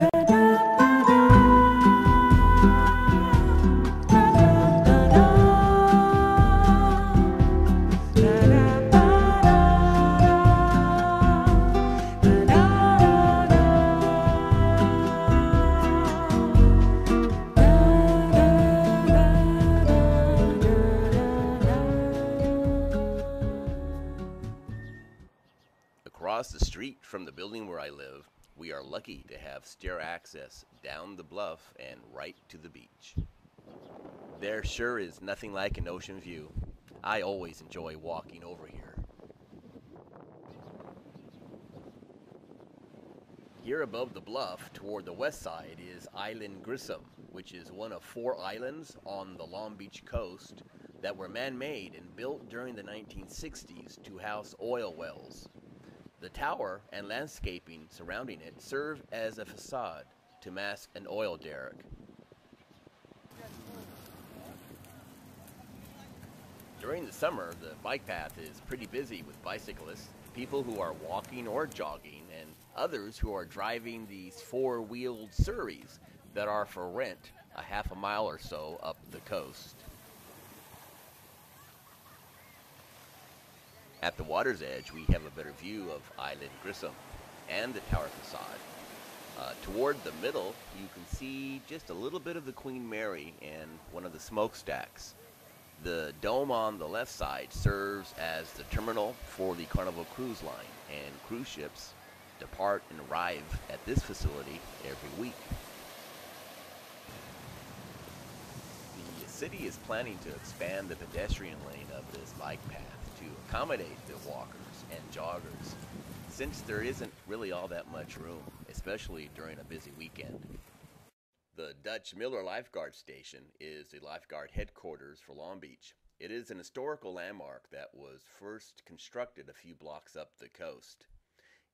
Across the street from the building where I live, we are lucky to have stair access down the bluff and right to the beach. There sure is nothing like an ocean view. I always enjoy walking over here. Here above the bluff toward the west side is Island Grissom, which is one of 4 islands on the Long Beach coast that were man-made and built during the 1960s to house oil wells. The tower and landscaping surrounding it serve as a facade to mask an oil derrick. During the summer, the bike path is pretty busy with bicyclists, people who are walking or jogging, and others who are driving these 4-wheeled Surreys that are for rent a half a mile or so up the coast. At the water's edge, we have a better view of Island Grissom and the tower facade. Toward the middle, you can see just a little bit of the Queen Mary and one of the smokestacks. The dome on the left side serves as the terminal for the Carnival Cruise Line, and cruise ships depart and arrive at this facility every week. The city is planning to expand the pedestrian lane of this bike path to accommodate the walkers and joggers, since there isn't really all that much room, especially during a busy weekend. The Dutch Miller Lifeguard Station is the lifeguard headquarters for Long Beach. It is an historical landmark that was first constructed a few blocks up the coast.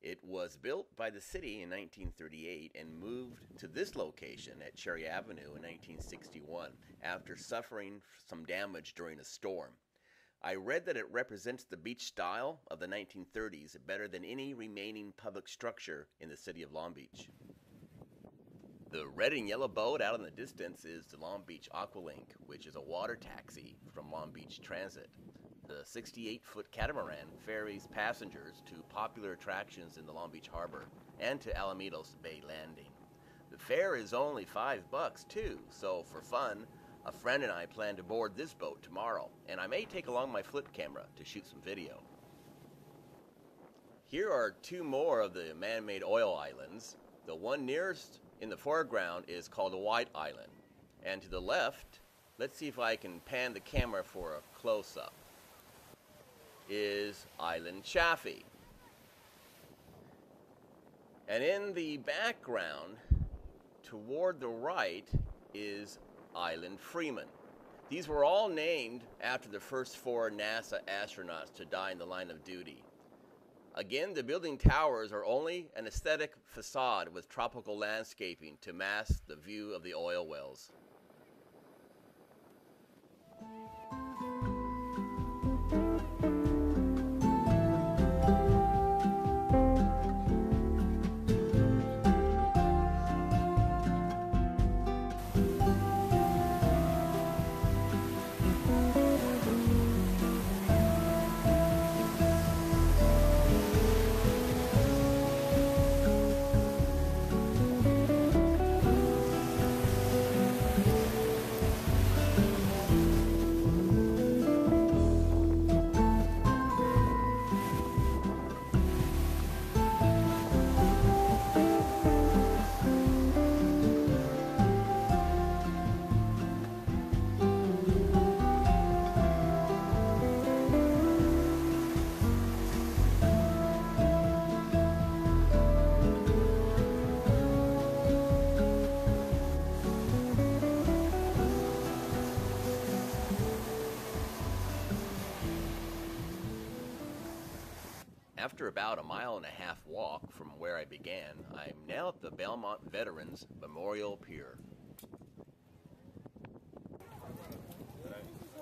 It was built by the city in 1938 and moved to this location at Cherry Avenue in 1961 after suffering some damage during a storm. I read that it represents the beach style of the 1930s better than any remaining public structure in the city of Long Beach. The red and yellow boat out in the distance is the Long Beach Aqua, which is a water taxi from Long Beach Transit. The 68-foot catamaran ferries passengers to popular attractions in the Long Beach Harbor and to Alamitos Bay Landing. The fare is only $5 too, so for fun, a friend and I plan to board this boat tomorrow, and I may take along my flip camera to shoot some video. Here are 2 more of the man-made oil islands. The one nearest in the foreground is called White Island, and to the left, let's see if I can pan the camera for a close-up, is Island Chaffee. And in the background, toward the right, is Island Freeman. These were all named after the first 4 NASA astronauts to die in the line of duty. Again, the building towers are only an aesthetic facade with tropical landscaping to mask the view of the oil wells. After about a 1.5 mile walk from where I began, I'm now at the Belmont Veterans Memorial Pier.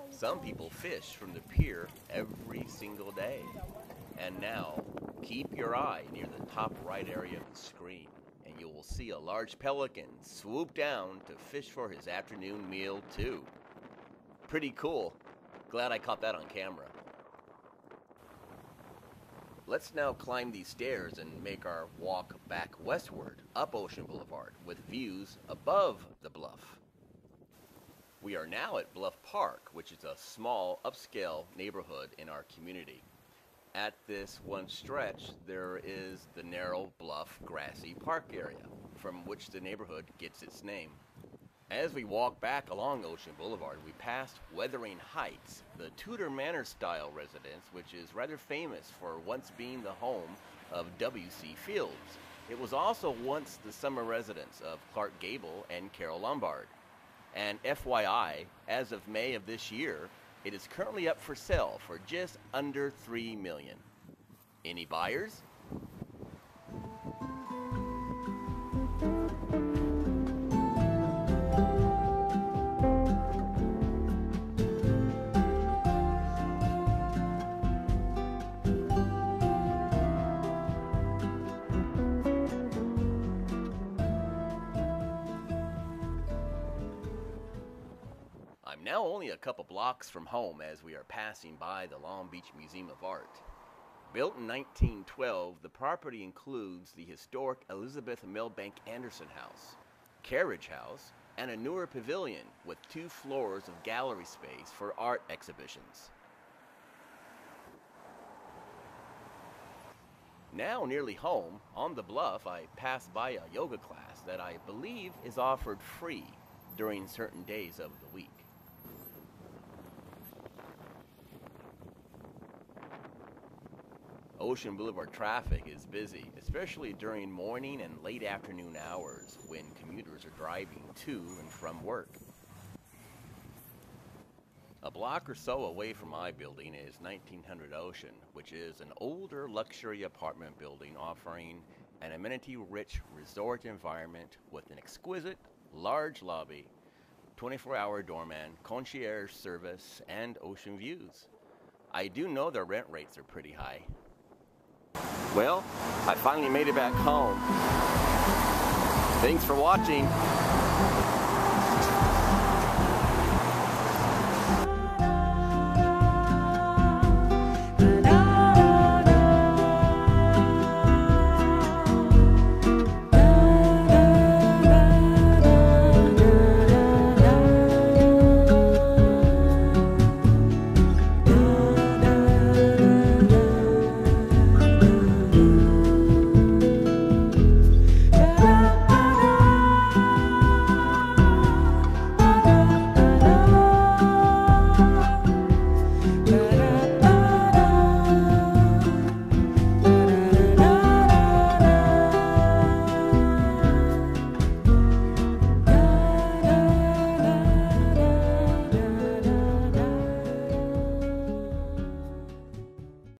Some people fish from the pier every single day. And now, keep your eye near the top right area of the screen, and you will see a large pelican swoop down to fish for his afternoon meal too. Pretty cool. Glad I caught that on camera. Let's now climb these stairs and make our walk back westward up Ocean Boulevard with views above the bluff. We are now at Bluff Park, which is a small upscale neighborhood in our community. At this one stretch, there is the narrow bluff grassy park area, from which the neighborhood gets its name. As we walk back along Ocean Boulevard, we passed Wuthering Heights, the Tudor Manor style residence, which is rather famous for once being the home of W.C. Fields. It was also once the summer residence of Clark Gable and Carole Lombard. And FYI, as of May of this year, it is currently up for sale for just under $3 million. Any buyers? I'm now only a couple blocks from home as we are passing by the Long Beach Museum of Art. Built in 1912, the property includes the historic Elizabeth Milbank Anderson House, carriage house, and a newer pavilion with 2 floors of gallery space for art exhibitions. Now nearly home, on the bluff, I pass by a yoga class that I believe is offered free during certain days of the week. Ocean Boulevard traffic is busy, especially during morning and late afternoon hours when commuters are driving to and from work. A block or so away from my building is 1900 Ocean, which is an older luxury apartment building offering an amenity-rich resort environment with an exquisite, large lobby, 24-hour doorman, concierge service, and ocean views. I do know their rent rates are pretty high. Well, I finally made it back home. Thanks for watching.